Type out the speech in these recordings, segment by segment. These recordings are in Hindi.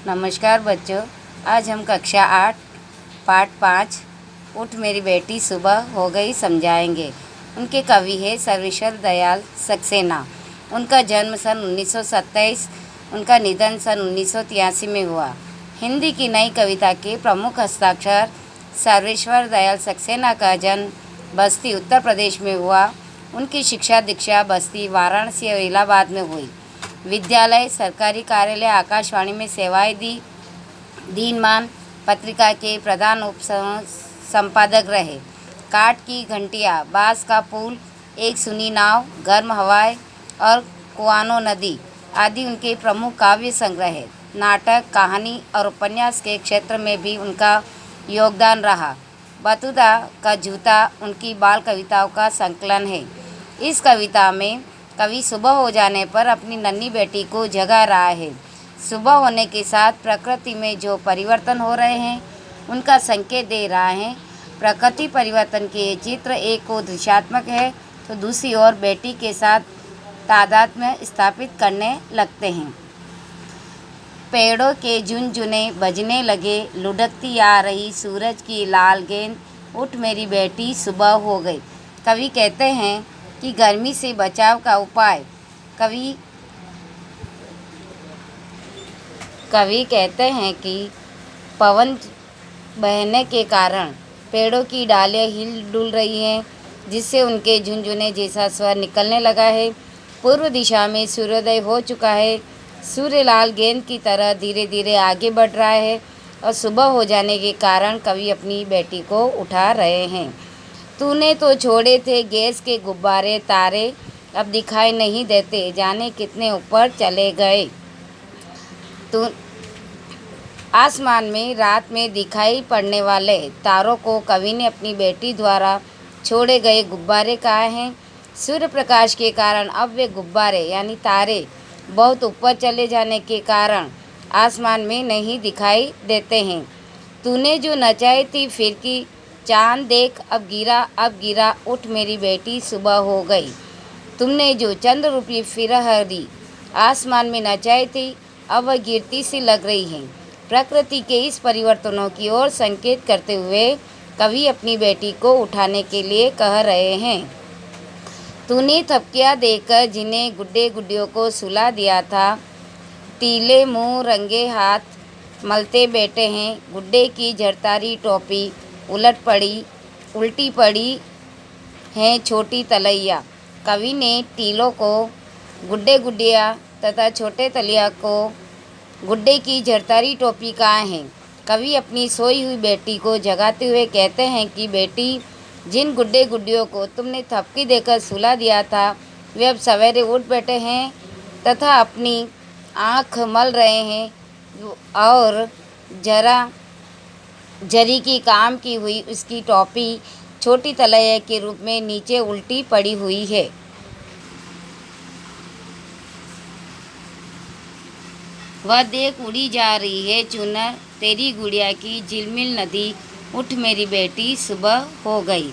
नमस्कार बच्चों, आज हम कक्षा 8 पाठ 5 उठ मेरी बेटी सुबह हो गई समझाएंगे। उनके कवि है सर्वेश्वर दयाल सक्सेना। उनका जन्म सन 1927, उनका निधन सन 1983 में हुआ। हिंदी की नई कविता के प्रमुख हस्ताक्षर सर्वेश्वर दयाल सक्सेना का जन्म बस्ती उत्तर प्रदेश में हुआ। उनकी शिक्षा दीक्षा बस्ती, वाराणसी और इलाहाबाद में हुई। विद्यालय, सरकारी कार्यालय, आकाशवाणी में सेवाएं दी। दीनमान पत्रिका के प्रधान उप संपादक रहे। काठ की घंटियाँ, बाँस का पुल, एक सुनी नाव, गर्म हवाएं और कुआनो नदी आदि उनके प्रमुख काव्य संग्रह है। नाटक, कहानी और उपन्यास के क्षेत्र में भी उनका योगदान रहा। बतूता का जूता उनकी बाल कविताओं का संकलन है। इस कविता में कवि सुबह हो जाने पर अपनी नन्ही बेटी को जगा रहा है। सुबह होने के साथ प्रकृति में जो परिवर्तन हो रहे हैं उनका संकेत दे रहा है। प्रकृति परिवर्तन के चित्र एक को दृश्यात्मक है तो दूसरी ओर बेटी के साथ तादात्म्य स्थापित करने लगते हैं। पेड़ों के झुनझुने बजने लगे, लुढ़कती आ रही सूरज की लाल गेंद, उठ मेरी बेटी सुबह हो गई। कवि कहते हैं कि गर्मी से बचाव का उपाय। कवि कहते हैं कि पवन बहने के कारण पेड़ों की डालियाँ हिल डुल रही हैं, जिससे उनके झुनझुने जैसा स्वर निकलने लगा है। पूर्व दिशा में सूर्योदय हो चुका है। सूर्य लाल गेंद की तरह धीरे धीरे आगे बढ़ रहा है और सुबह हो जाने के कारण कवि अपनी बेटी को उठा रहे हैं। तूने तो छोड़े थे गैस के गुब्बारे तारे, अब दिखाई नहीं देते, जाने कितने ऊपर चले गए। तो आसमान में रात में दिखाई पड़ने वाले तारों को कवि ने अपनी बेटी द्वारा छोड़े गए गुब्बारे कहा है। सूर्य प्रकाश के कारण अब वे गुब्बारे यानी तारे बहुत ऊपर चले जाने के कारण आसमान में नहीं दिखाई देते हैं। तूने जो नचाई थी फिरकी, चांद देख अब गिरा, उठ मेरी बेटी सुबह हो गई। तुमने जो चंद्र रूपी फिरहरी आसमान में नचाई थी अब वह गिरती सी लग रही है। प्रकृति के इस परिवर्तनों की ओर संकेत करते हुए कवि अपनी बेटी को उठाने के लिए कह रहे हैं। तूने थपकियाँ देकर जिन्हें गुड्डे गुड्डियों को सुला दिया था, टीले मुँह रंगे हाथ मलते बैठे हैं। गुड्डे की झरतारी टोपी उल्टी पड़ी हैं छोटी तलैया। कवि ने टीलों को गुड्डे गुड्डिया तथा छोटे तलिया को गुड्डे की झरतारी टोपी कहा है। कवि अपनी सोई हुई बेटी को जगाते हुए कहते हैं कि बेटी, जिन गुड्डे गुड्डियों को तुमने थपकी देकर सुला दिया था वे अब सवेरे उठ बैठे हैं तथा अपनी आँख मल रहे हैं और जरी की काम की हुई उसकी टोपी छोटी तलैया के रूप में नीचे उल्टी पड़ी हुई है। वह देख उड़ी जा रही है चुनर तेरी गुड़िया की झिलमिल नदी, उठ मेरी बेटी सुबह हो गई।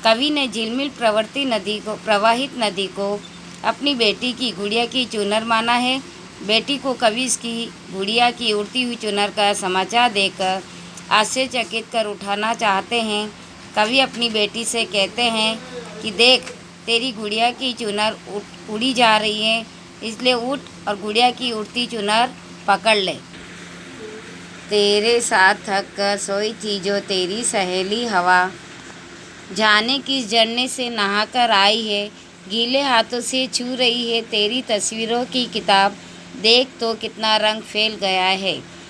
कवि ने झिलमिल प्रवाहित नदी को अपनी बेटी की गुड़िया की चुनर माना है। बेटी को कवि इसकी गुड़िया की उड़ती हुई चुनर का समाचार देकर आश्चर्यचकित कर उठाना चाहते हैं। कवि अपनी बेटी से कहते हैं कि देख, तेरी गुड़िया की चुनर उड़ी जा रही है, इसलिए उठ और गुड़िया की उड़ती चुनर पकड़ ले। तेरे साथ थक कर सोई थी जो तेरी सहेली हवा, जाने किस झरने से नहा कर आई है, गीले हाथों से छू रही है तेरी तस्वीरों की किताब, देख तो कितना रंग फैल गया है।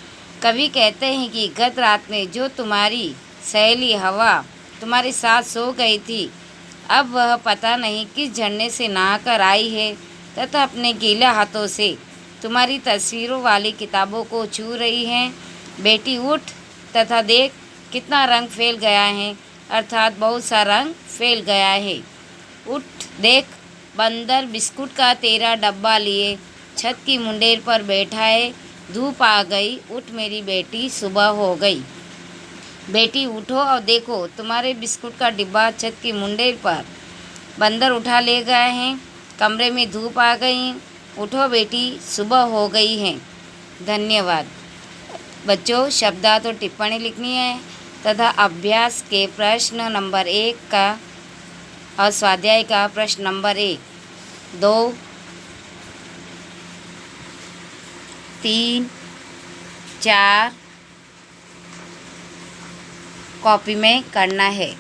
कवि कहते हैं कि गत रात में जो तुम्हारी सहेली हवा तुम्हारे साथ सो गई थी, अब वह पता नहीं किस झरने से नहाकर आई है तथा अपने गीले हाथों से तुम्हारी तस्वीरों वाली किताबों को छू रही है। बेटी उठ तथा देख कितना रंग फैल गया है, अर्थात बहुत सा रंग फैल गया है। उठ देख, बंदर बिस्कुट का तेरा डब्बा लिए छत की मुंडेर पर बैठा है, धूप आ गई, उठ मेरी बेटी सुबह हो गई। बेटी उठो और देखो, तुम्हारे बिस्कुट का डिब्बा छत की मुंडेर पर बंदर उठा ले गए हैं, कमरे में धूप आ गई, उठो बेटी सुबह हो गई है। धन्यवाद। बच्चों शब्दार्थ और टिप्पणी लिखनी है तथा अभ्यास के प्रश्न नंबर 1 का और स्वाध्याय का प्रश्न नंबर 1, 2, 3, 4 कॉपी में करना है।